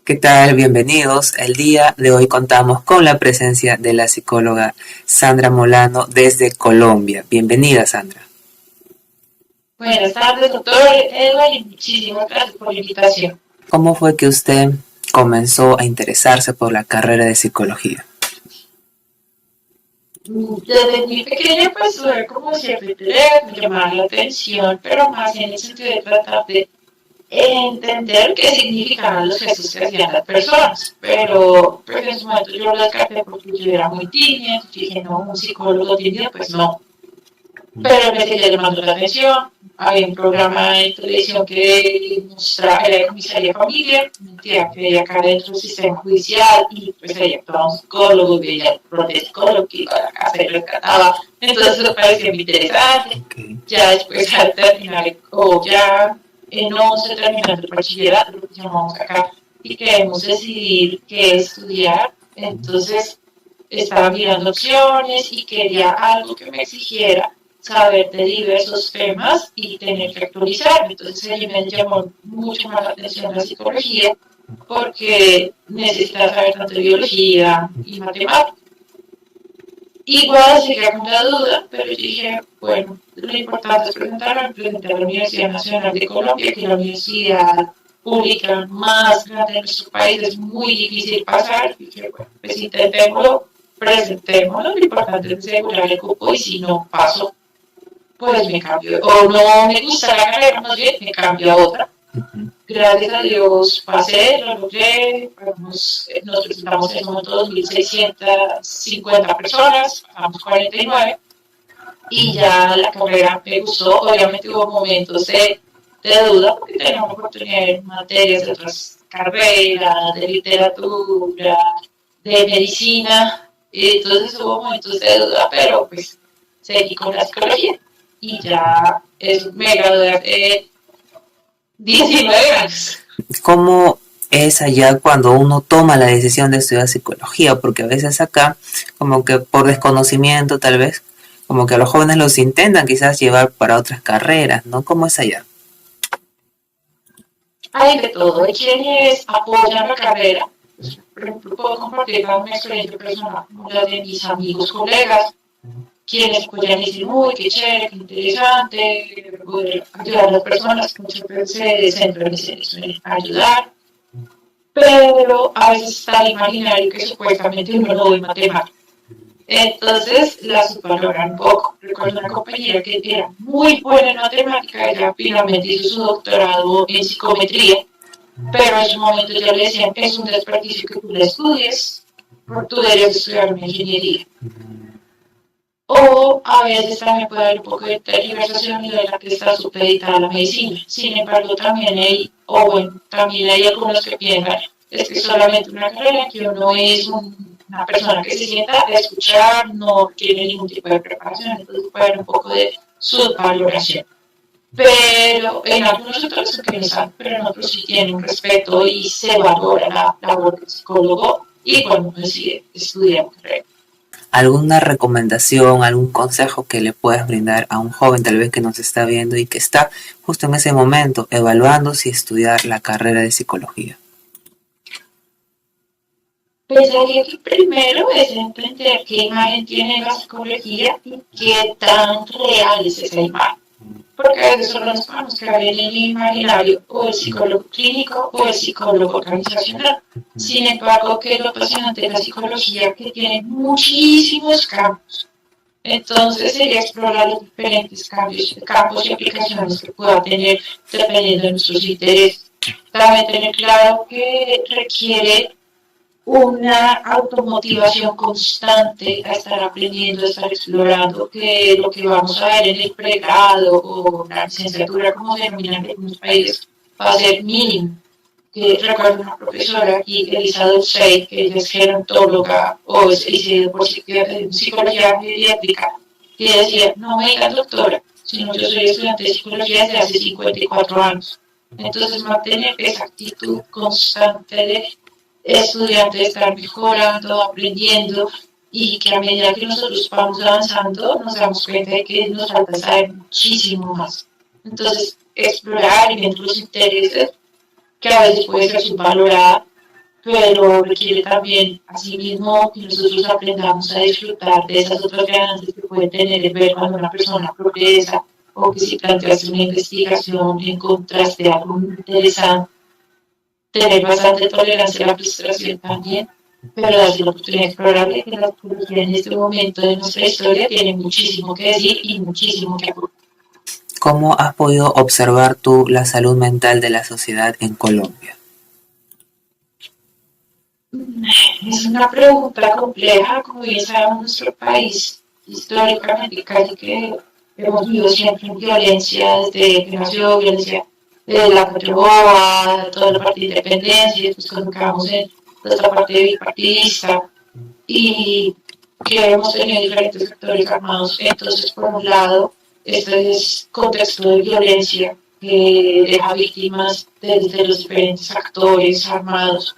¿Qué tal? Bienvenidos. El día de hoy contamos con la presencia de la psicóloga Sandra Molano desde Colombia. Bienvenida, Sandra. Buenas tardes, doctor Edward, y muchísimas gracias por la invitación. ¿Cómo fue que usted comenzó a interesarse por la carrera de psicología? Desde muy pequeña pues tuve como cierto interés, me llamaba la atención, pero más en el sentido de tratar de entender qué significaban los gestos que hacían las personas. Pero pues en su momento yo lo descarté porque yo era muy tímida, dije no, un psicólogo tímido, pues no. Pero me seguía llamando la atención. Había un programa de televisión que mostraba, era de comisaría familia, mentira, que veía acá dentro del sistema judicial y pues ahí actuaba un psicólogo, veía el rol de psicólogo que iba a la casa y rescataba. Entonces me parecía muy interesante. Okay. Ya después al terminar, o ya en 11 terminando el bachillerato, lo que llamamos acá, y queremos decidir qué estudiar. Entonces estaba mirando opciones y quería algo que me exigiera saber de diversos temas y tener que actualizar. Entonces ahí me llamó mucho más la atención la psicología porque necesitas saber tanto de biología y matemáticas. Igual seguía con la duda, pero yo dije, bueno, lo importante es presentarme, presenté a la Universidad Nacional de Colombia, que es la universidad pública más grande de nuestro país, es muy difícil pasar. Y dije, bueno, pues intentémoslo, presentémoslo, lo importante es asegurar el cupo y si no paso, pues me cambio, o no me gusta la carrera, más bien me cambio a otra. Gracias a Dios pasé, lo logré, nos presentamos en ese momento 2.650 personas, pasamos 49 y ya la carrera me gustó. Obviamente hubo momentos de duda porque teníamos oportunidad de materias de otras carreras, de literatura, de medicina, y entonces hubo momentos de duda, pero pues seguí con la psicología y ya me gradué hace 19 años. ¿Cómo es allá cuando uno toma la decisión de estudiar psicología? Porque a veces acá, como que por desconocimiento tal vez, como que a los jóvenes los intentan quizás llevar para otras carreras, ¿no? ¿Cómo es allá? Hay de todo, hay quienes apoyan la carrera. Por ejemplo, puedo compartir una experiencia personal, como la de mis amigos, colegas, quienes apoyan y dicen, uy, qué chévere, qué interesante, poder ayudar a las personas que muchas veces se centran en eso, en ayudar, pero a veces está el imaginario que supuestamente uno no ve matemáticas. Entonces la subvaloran un poco. Recuerdo una compañera que era muy buena en matemática, ella finalmente hizo su doctorado en psicometría, pero en su momento yo le decía, es un desperdicio que tú la estudies, porque tú deberías estudiar una ingeniería. O a veces también puede haber un poco de tergiversación y de la que está supeditada a la medicina. Sin embargo, también hay, o bueno, también hay algunos que piensan, es que es solamente una carrera, que uno es una persona que se sienta a escuchar, no tiene ningún tipo de preparación, entonces puede haber un poco de subvaloración. Pero en algunos otros se piensan, pero en otros sí tienen un respeto y se valora la labor del psicólogo y bueno, pues sí, estudiar carrera. ¿Alguna recomendación, algún consejo que le puedas brindar a un joven tal vez que nos está viendo y que está justo en ese momento evaluando si estudiar la carrera de psicología? Pensaría que primero es entender qué imagen tiene la psicología y qué tan real es esa imagen. Porque a veces solo nos podemos quedar en el imaginario o el psicólogo clínico o el psicólogo organizacional. Sin embargo, que es lo apasionante de la psicología que tiene muchísimos campos. Entonces sería explorar los diferentes campos y aplicaciones que pueda tener dependiendo de nuestros intereses. También tener claro que requiere una automotivación constante a estar aprendiendo, a estar explorando, que lo que vamos a ver en el pregrado o la licenciatura, como se denomina en algunos países, va a ser mínimo. Que recuerdo una profesora aquí, Elisa Dulcey, que ella es gerontóloga o es por psicología pediátrica, que decía, no me digas doctora, sino yo soy estudiante de psicología desde hace 54 años. Entonces mantener esa actitud constante de estudiante, estar mejorando, aprendiendo y que a medida que nosotros vamos avanzando nos damos cuenta de que nos falta saber muchísimo más. Entonces, explorar y ver los intereses que a veces puede ser subvalorada, pero requiere también, asimismo, que nosotros aprendamos a disfrutar de esas otras ganancias que puede tener el ver cuando una persona progresa o que si planteas una investigación encontraste algo interesante, tener bastante tolerancia a la frustración también, pero darse la oportunidad de explorar que la psicología en este momento de nuestra historia tiene muchísimo que decir y muchísimo que aportar. ¿Cómo has podido observar tú la salud mental de la sociedad en Colombia? Es una pregunta compleja, como bien sabemos, nuestro país históricamente casi que hemos vivido siempre en violencia desde que nació, violencia de la Cachorroba, toda la parte de independencia, y después cuando acabamos en toda esta parte bipartidista, y que hemos tenido diferentes actores armados. Entonces, por un lado, este es contexto de violencia que deja víctimas desde los diferentes actores armados.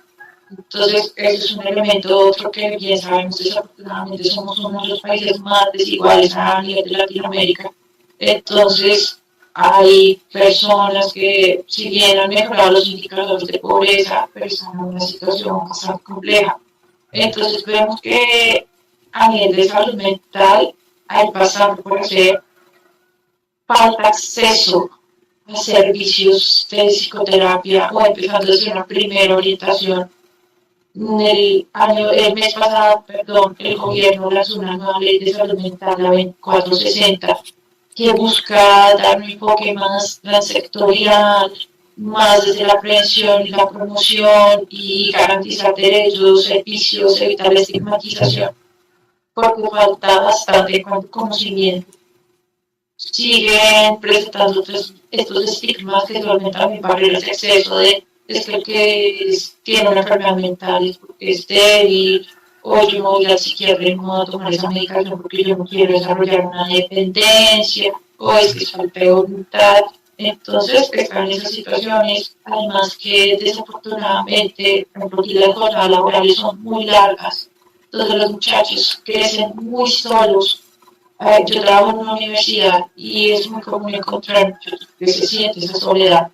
Entonces, eso es un elemento otro que bien sabemos, desafortunadamente somos uno de los países más desiguales a nivel de Latinoamérica. Entonces, hay personas que, si bien han mejorado los indicadores de pobreza, pero están en una situación bastante compleja. Entonces, vemos que a nivel de salud mental hay bastante por hacer, falta acceso a servicios de psicoterapia o empezando desde una primera orientación. El mes pasado, perdón, el gobierno lanzó una nueva ley de salud mental, la 2460, que busca dar un enfoque más transectorial, más desde la prevención y la promoción y garantizar derechos, servicios, evitar la estigmatización, porque falta bastante conocimiento. Siguen presentando estos estigmas que suelen también barreras de acceso de es que el que tiene una enfermedad mental es porque es débil, o yo no voy al psiquiatra y no voy a tomar esa medicación porque yo no quiero desarrollar una dependencia, o es que es falta de voluntad. Entonces están esas situaciones, además que desafortunadamente, por ejemplo, aquí las jornadas laborales son muy largas, entonces los muchachos crecen muy solos. Yo trabajo en una universidad y es muy común encontrar muchachos que se sienten esa soledad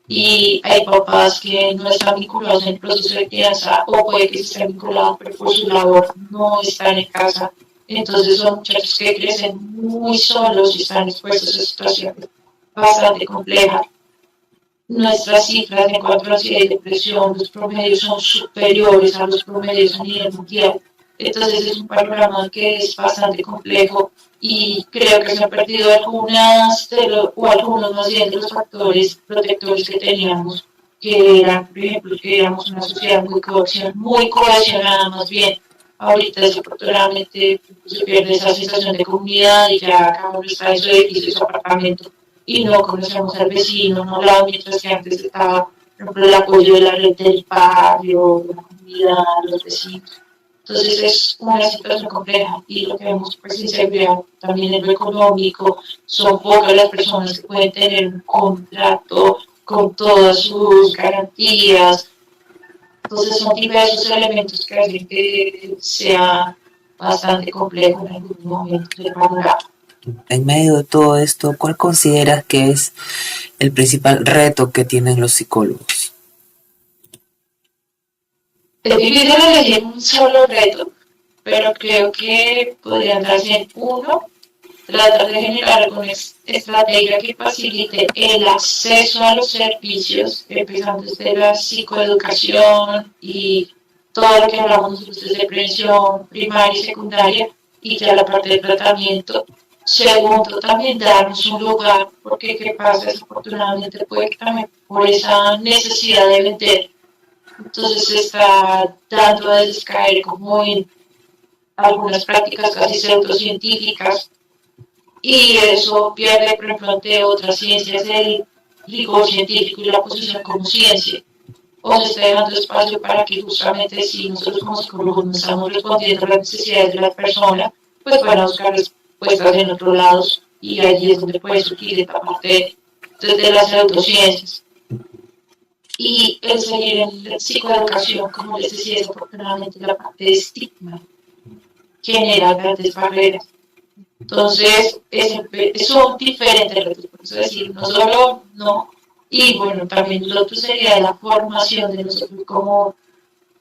y hay papás que no están vinculados en el proceso de crianza o puede que estén vinculados pero por su labor no están en casa. Entonces son muchachos que crecen muy solos y están expuestos a situaciones bastante complejas. Nuestras cifras en cuanto a ansiedad y depresión, los promedios son superiores a los promedios a nivel mundial. Entonces es un panorama que es bastante complejo y creo que se han perdido o algunos más bien de los factores protectores que teníamos, que eran, por ejemplo, que éramos una sociedad muy cohesionada más bien. Ahorita desafortunadamente se pierde esa sensación de comunidad y ya cada uno está en su edificio, en su apartamento y no conocemos al vecino, no hablamos mientras que antes estaba, por ejemplo, el apoyo de la red del barrio, de la comunidad, los vecinos. Entonces es una situación compleja y lo que vemos pues inseguridad también en lo económico, son pocas las personas que pueden tener un contrato con todas sus garantías. Entonces son diversos elementos que hacen que sea bastante complejo en algunos momentos del panorama. En medio de todo esto, ¿cuál consideras que es el principal reto que tienen los psicólogos? Es difícil elegir un solo reto, pero creo que podrían darse en uno, tratar de generar alguna estrategia que facilite el acceso a los servicios, empezando desde la psicoeducación y todo lo que hablamos nosotros desde prevención primaria y secundaria, y ya la parte de tratamiento. Segundo, también darnos un lugar, porque ¿qué pasa? Desafortunadamente puede que también por esa necesidad de vender, entonces se está dando a descaer como en algunas prácticas casi pseudocientíficas y eso pierde, por ejemplo, ante otras ciencias el rigor científico y la posición como ciencia. O se está dejando espacio para que justamente si nosotros como psicólogos no estamos respondiendo a las necesidades de la persona, pues van a buscar respuestas en otros lados y allí es donde puede surgir esta parte desde las pseudociencias. Y el seguir en la psicoeducación, como les decía, desafortunadamente la parte de estigma genera grandes barreras. Entonces, son diferentes retos, por eso decir, no solo no, y bueno, también lo otro sería la formación de nosotros como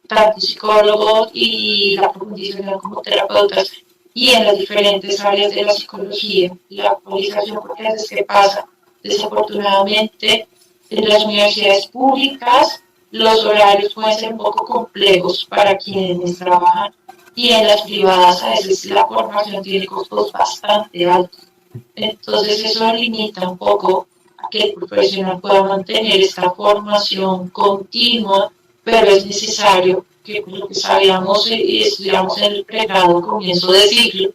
tanto psicólogos y la profundización como terapeutas y en las diferentes áreas de la psicología. La actualización, porque a veces que pasa, desafortunadamente, en las universidades públicas los horarios pueden ser un poco complejos para quienes trabajan y en las privadas a veces la formación tiene costos bastante altos. Entonces eso limita un poco a que el profesional pueda mantener esta formación continua, pero es necesario que pues, lo que sabíamos y estudiamos en el pregrado, comienzo de siglo,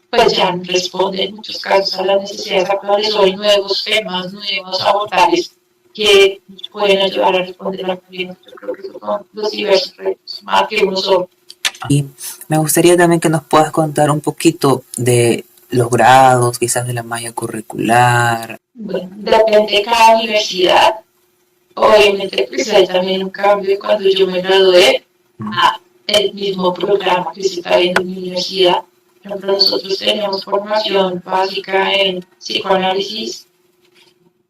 pues ya responde en muchos casos a las necesidades actuales. Hoy nuevos temas, nuevos abordajes que nos pueden ayudar a responder a la cliente. Yo creo que esos son los diversos retos, más que uno solo. Y me gustaría también que nos puedas contar un poquito de los grados, quizás de la malla curricular. Bueno, depende de cada universidad. Obviamente, pues hay también un cambio cuando yo me gradué a el mismo programa que se está viendo en mi universidad. Por ejemplo, nosotros teníamos formación básica en psicoanálisis,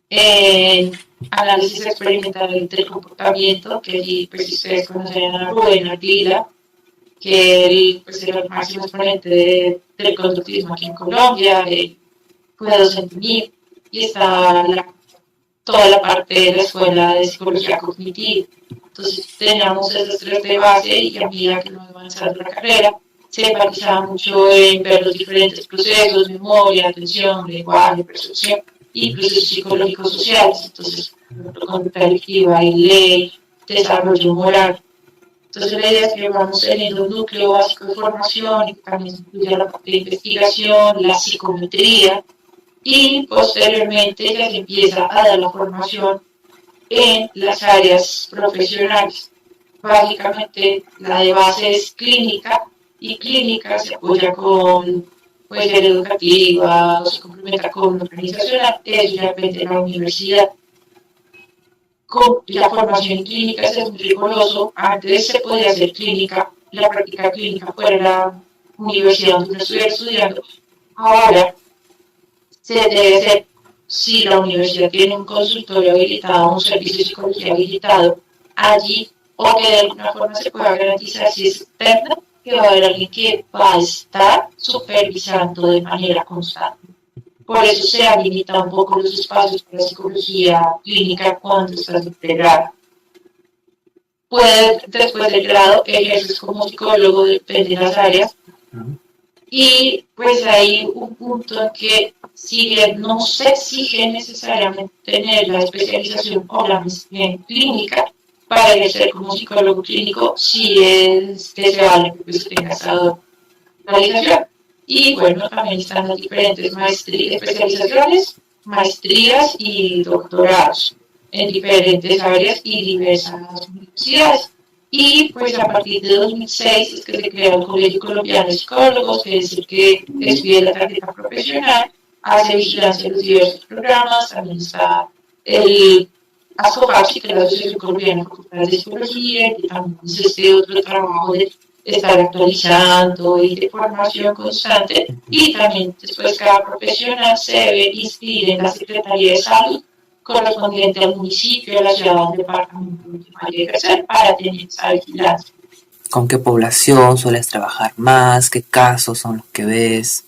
en análisis experimental del comportamiento, que allí pues ustedes conocen a Rubén Ardila, que él pues, era el máximo exponente del conductismo aquí en Colombia, fue docente mío, y está toda la parte de la escuela de psicología cognitiva. Entonces teníamos esos tres de base y a medida que nos avanzando la carrera, se enfatizaba mucho en ver los diferentes procesos, memoria, atención, lenguaje, percepción y procesos psicológicos sociales. Entonces, conducta delictiva y ley, desarrollo moral. Entonces la idea es que vamos teniendo un núcleo básico de formación y que también incluye la parte de investigación, la psicometría, y posteriormente ya se empieza a dar la formación en las áreas profesionales. Básicamente la de base es clínica y clínica se apoya con puede ser educativa o se complementa con organizacional, eso ya depende de la universidad. Con la formación clínica es muy riguroso, antes se podía hacer clínica, la práctica clínica fuera de la universidad donde uno estuviera estudiando, ahora se debe hacer si la universidad tiene un consultorio habilitado, un servicio de psicología habilitado, allí o que de alguna forma se pueda garantizar si es externa, que va a haber alguien que va a estar supervisando de manera constante. Por eso se han limitado un poco los espacios para psicología clínica cuando estás en pregrado. Puedes, después del grado, ejerces como psicólogo, depende de las áreas, y pues hay un punto en que si bien no se exige necesariamente tener la especialización o la maestría en clínica para ejercer como psicólogo clínico, sí es deseable que pues, tenga esa realización. Y bueno, también están las diferentes maestrías, especializaciones, maestrías y doctorados en diferentes áreas y diversas universidades. Y pues a partir de 2006 es que se crea el Colegio Colombiano de Psicólogos, que es el que expide la tarjeta profesional, hace vigilancia de los diversos programas, también está el ASCOFAPSI, que es la Asociación Colombiana de Facultades de Psicología, que también es este otro trabajo de estar actualizando y de formación constante, y también después cada profesional se debe inscribir en la Secretaría de Salud correspondiente al municipio, a la ciudad, al departamento que vaya a ejercer para tener esa vigilancia. ¿Con qué población sueles trabajar más? ¿Qué casos son los que ves?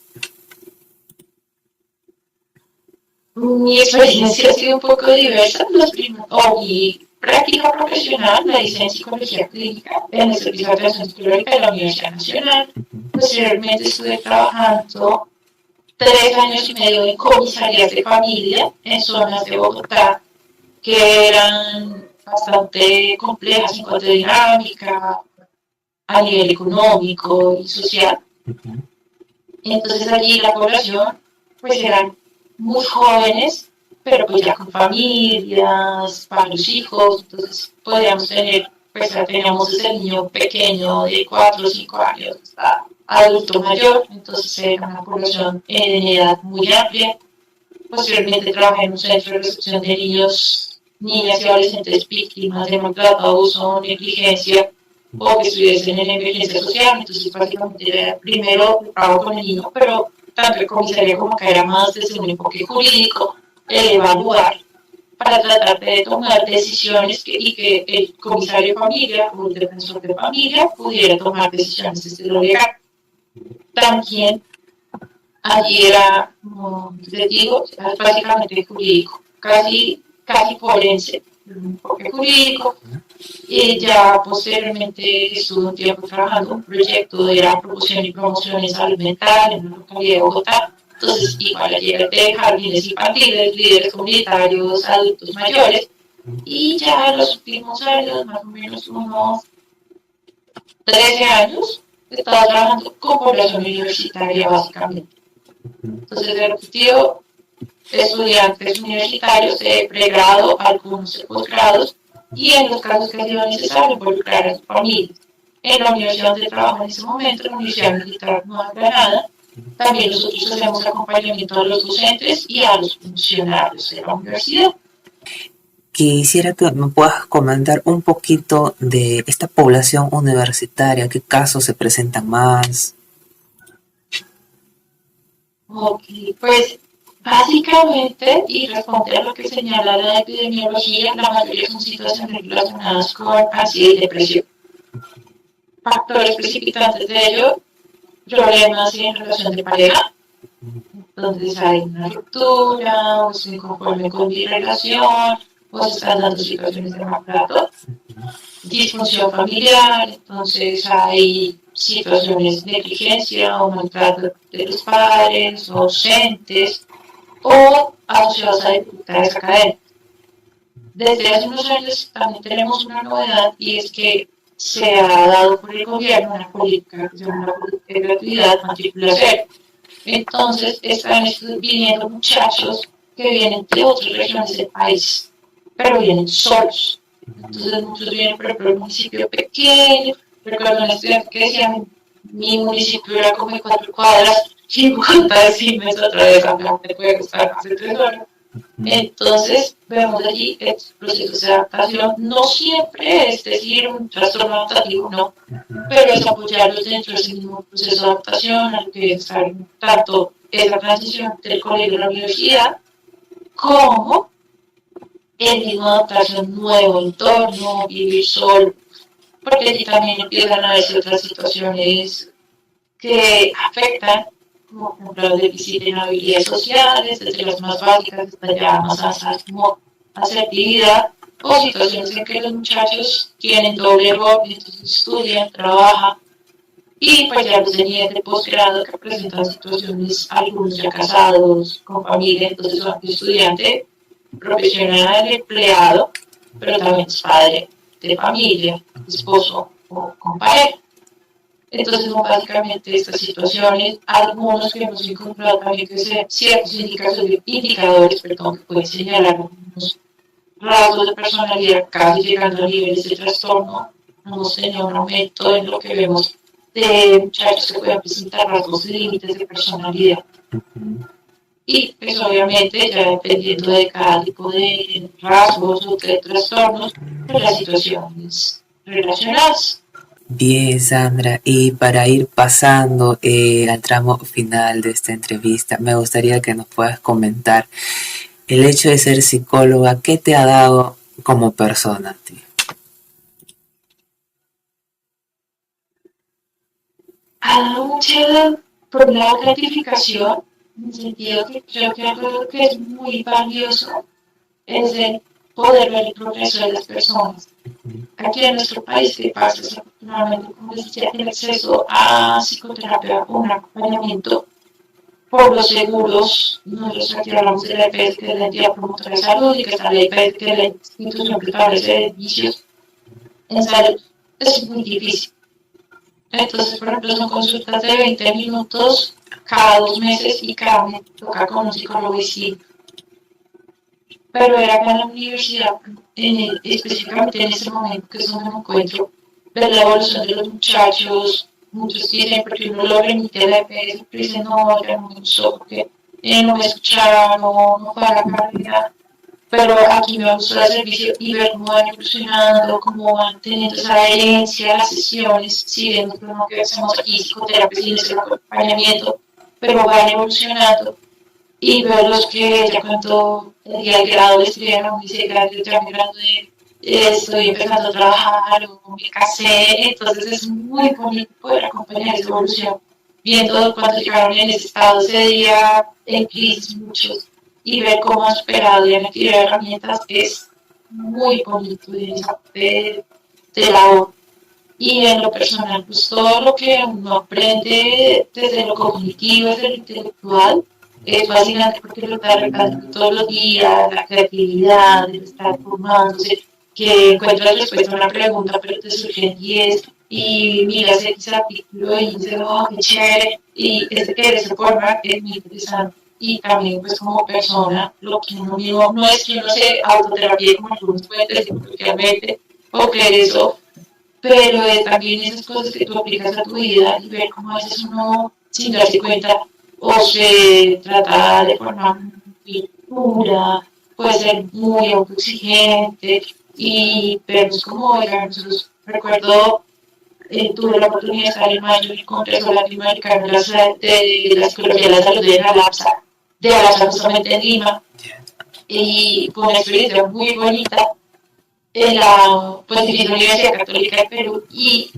Mi experiencia ha sido un poco diversa. Mi práctica profesional la hice en psicología clínica en el Servicio de Atención Psicológica de la Universidad Nacional. Posteriormente estuve trabajando 3 años y medio en comisarías de familia en zonas de Bogotá que eran bastante complejas en cuanto a dinámica, a nivel económico y social. Entonces allí la población pues eran muy jóvenes, pero pues ya con familias, para los hijos, entonces podríamos tener, pues ya teníamos ese niño pequeño de 4 o 5 años hasta adulto mayor, entonces era una población en edad muy amplia. Posteriormente trabajé en un centro de recepción de niños, niñas y adolescentes víctimas de maltrato, abuso o negligencia, o que estuviesen en emergencia social, entonces básicamente era primero trabajo con el niño, pero tanto el comisaría como que era más desde un enfoque jurídico, evaluar para tratar de tomar decisiones y que el comisario de familia o el defensor de familia pudiera tomar decisiones desde lo legal. También allí era, como les digo, básicamente jurídico, casi forense, un enfoque jurídico. Y ya posteriormente estuve un tiempo trabajando en un proyecto de la promoción y promoción en salud mental en la localidad de Bogotá. Entonces, igual allí era de jardines infantiles, líderes comunitarios, adultos mayores. Y ya en los últimos años, más o menos unos 13 años, estaba trabajando con población universitaria básicamente. Entonces, el objetivo, estudiantes universitarios de pregrado, algunos de posgrados, y en los casos que ha sido necesario involucrar a su familia. En la universidad donde trabajo en ese momento, la Universidad Militar Nueva Granada, también nosotros hacemos acompañamiento a los docentes y a los funcionarios de la universidad. Quisiera que me puedas comentar un poquito de esta población universitaria, qué casos se presentan más. Ok, pues básicamente, y responder a lo que señala la epidemiología, la mayoría son situaciones relacionadas con ansiedad y depresión. Factores precipitantes de ello, problemas en relación de pareja, entonces hay una ruptura, o se inconforme con mi relación, o se están dando situaciones de maltrato, disfunción familiar, entonces hay situaciones de negligencia o maltrato de los padres o ausentes, o asociados a dificultades académicas. Desde hace unos años también tenemos una novedad y es que se ha dado por el gobierno una política que se llama la política de gratuidad matrícula cero. Entonces están viniendo muchachos que vienen de otras regiones del país, pero vienen solos. Entonces muchos vienen, por ejemplo, de un municipio pequeño. Recuerdo un estudiante que decía, mi municipio era como de 4 cuadras, 50 decimos otra vez, aunque puede costar más de 3 horas. Entonces, vemos allí estos procesos de adaptación. No siempre es decir un trastorno adaptativo, no, pero es apoyarlos dentro de ese mismo proceso de adaptación, a lo que es tanto esa transición del colegio a la universidad, como el mismo adaptarse a un nuevo entorno, vivir solo, porque allí también empiezan a verse otras situaciones que afectan, como por ejemplo el déficit en habilidades sociales, desde las más básicas hasta ya más altas como asertividad, o situaciones en que los muchachos tienen doble rol, entonces estudian, trabajan, y pues ya los de nivel de posgrado que presentan situaciones, algunos ya casados, con familia, entonces son estudiante, profesional, empleado, pero también es padre de familia, esposo o con pareja. Entonces son básicamente estas situaciones, algunos que hemos encontrado también que ser ciertos indicadores, perdón, que pueden señalar algunos rasgos de personalidad casi llegando a niveles de trastorno. Hemos tenido un aumento en lo que vemos de muchachos que pueden presentar rasgos límites de personalidad. Y pues obviamente ya dependiendo de cada tipo de rasgos o de trastornos, pues las situaciones relacionadas. Bien, Sandra, y para ir pasando al tramo final de esta entrevista, me gustaría que nos puedas comentar el hecho de ser psicóloga, ¿qué te ha dado como persona a ti? Ha dado mucha, por un lado, gratificación, en el sentido que creo que algo que es muy valioso es el poder ver el progreso de las personas. Aquí en nuestro país, que pasa desafortunadamente, como les decía, el acceso a psicoterapia o un acompañamiento por los seguros, nosotros aquí hablamos de la EPS, que es la entidad promotora de salud, y que está la EPS, que es la institución que establece servicios en salud, es muy difícil. Entonces, por ejemplo, son consultas de 20 minutos cada 2 meses y cada mes toca con un psicólogo distinto. Pero era acá en la universidad, específicamente en ese momento que es donde me encuentro, ver la evolución de los muchachos. Muchos dicen, porque uno lo remite a la EPS, pero dicen, no, ya no me gustó, porque no me escucharon, no fue a la carrera. Pero aquí me gusta el servicio y ver cómo van evolucionando, cómo van teniendo esa adherencia a las sesiones, si vemos que hacemos aquí psicoterapia sin ese acompañamiento, pero van evolucionando. y ver los que ya cuando el día del grado le escribieron, me dice, gracias, ya me gradué, estoy empezando a trabajar o me casé, entonces es muy bonito poder acompañar esa evolución, viendo cuando llegaron en ese estado ese día en crisis muchos y ver cómo han superado y han adquirido herramientas es muy bonito en esa parte de la y en lo personal, pues todo lo que uno aprende desde lo cognitivo, desde lo intelectual, es fascinante porque lo está recalcando todos los días, la creatividad, el estar formándose, que encuentras respuesta a una pregunta, pero te surgen 10 y miras X artículo y dices, oh, qué chévere, y este querer se formar es muy interesante. Y también, pues, como persona, lo que uno mismo, no es que uno se autoterapie como algunos pueden decir coloquialmente, o que eso pero también esas cosas que tú aplicas a tu vida y ver cómo a veces uno, sin darse cuenta, o se trata de forma muy pura, puede ser muy autoexigente, y pero es como, oiga, nosotros recuerdo, tuve la oportunidad de estar en mayo en el Congreso Latinoamericano de la Psicología de la Salud de ALAPSA justamente en Lima, y fue una experiencia muy bonita en la Pontificia Universidad Católica de Perú y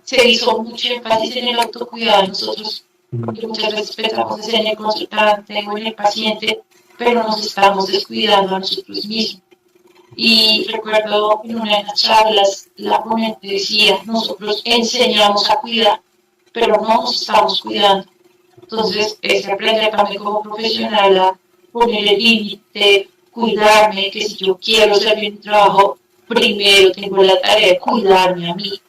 se hizo mucho énfasis en el autocuidado de nosotros, porque muchas veces pensamos en el consultante o en el paciente, pero nos estamos descuidando a nosotros mismos. Y recuerdo en una de las charlas, la ponente decía, nosotros enseñamos a cuidar, pero no nos estamos cuidando. Entonces, es aprender también como profesional a poner el límite, cuidarme, que si yo quiero hacer mi trabajo, primero tengo la tarea de cuidarme a mí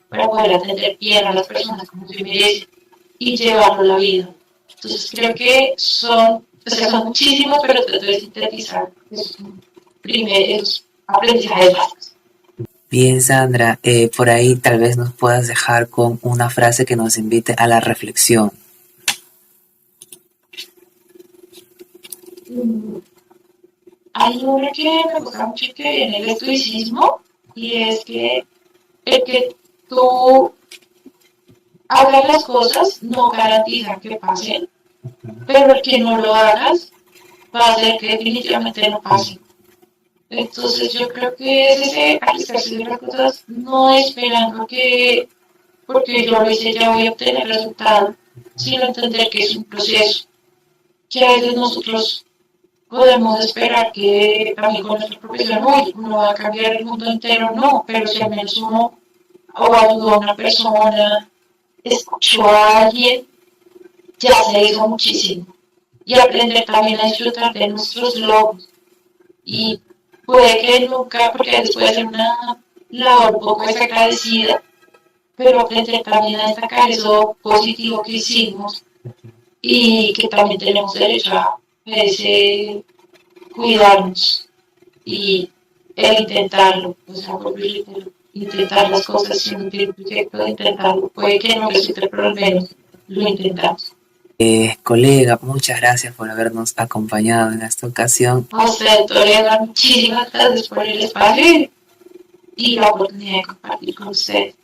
para poder atender bien a las personas como se merecen y llevarlo a la vida. Entonces, creo que son, o sea, son muchísimos, pero trato de sintetizar esos, esos aprendizajes básicos. Bien, Sandra, por ahí tal vez nos puedas dejar con una frase que nos invite a la reflexión. Hay una que me gusta mucho que viene del estoicismo y es que el que tú hagas las cosas no garantiza que pasen, pero el que no lo hagas va a hacer que definitivamente no pasen. Entonces yo creo que es ese arriesgarse de las cosas no esperando que porque yo lo hice ya voy a obtener resultado, sino entender que es un proceso, que a veces nosotros podemos esperar que también con nuestra profesión hoy uno va a cambiar el mundo entero, no, pero si al menos uno o ayudó a una persona, escuchó a alguien, ya se hizo muchísimo. Y aprender también a disfrutar de nuestros logros. Y puede que nunca, porque después de hacer una labor poco desagradecida, pero aprender también a destacar eso positivo que hicimos y que también tenemos derecho a ese cuidarnos y el intentarlo, o sea, intentar las cosas si no tiene proyecto de intentarlo, puede que no resulte, pero al menos lo intentamos. Colega, muchas gracias por habernos acompañado en esta ocasión. A usted, Toledo, muchísimas gracias por el espacio y la oportunidad de compartir con usted.